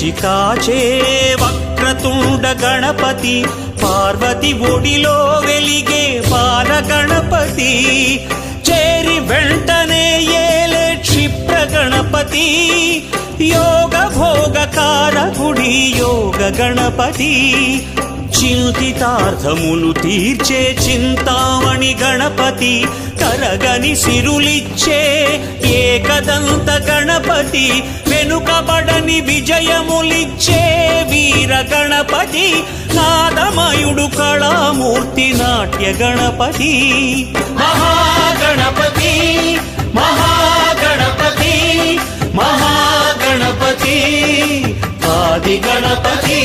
కాచి కాచే వక్రతుండ గణపతి, పార్వతి ఒడిలో వెలిగే బాల గణపతి, చేరి వెంటనే ఏలే క్షిప్ర గణపతి, యోగ భోగ కారకుడి యోగ గణపతి, చింతితార్థములు తీర్చే చింతామణి గణపతి, తరగని సిరులిచ్చే ఏకదంత గణపతి, వెనుకబడని విజయములిచ్చే వీర గణపతి, నాదమయుడు కళామూర్తి నాట్య గణపతి, మహాగణపతి మహాగణపతి మహాగణపతి ఆది గణపతి.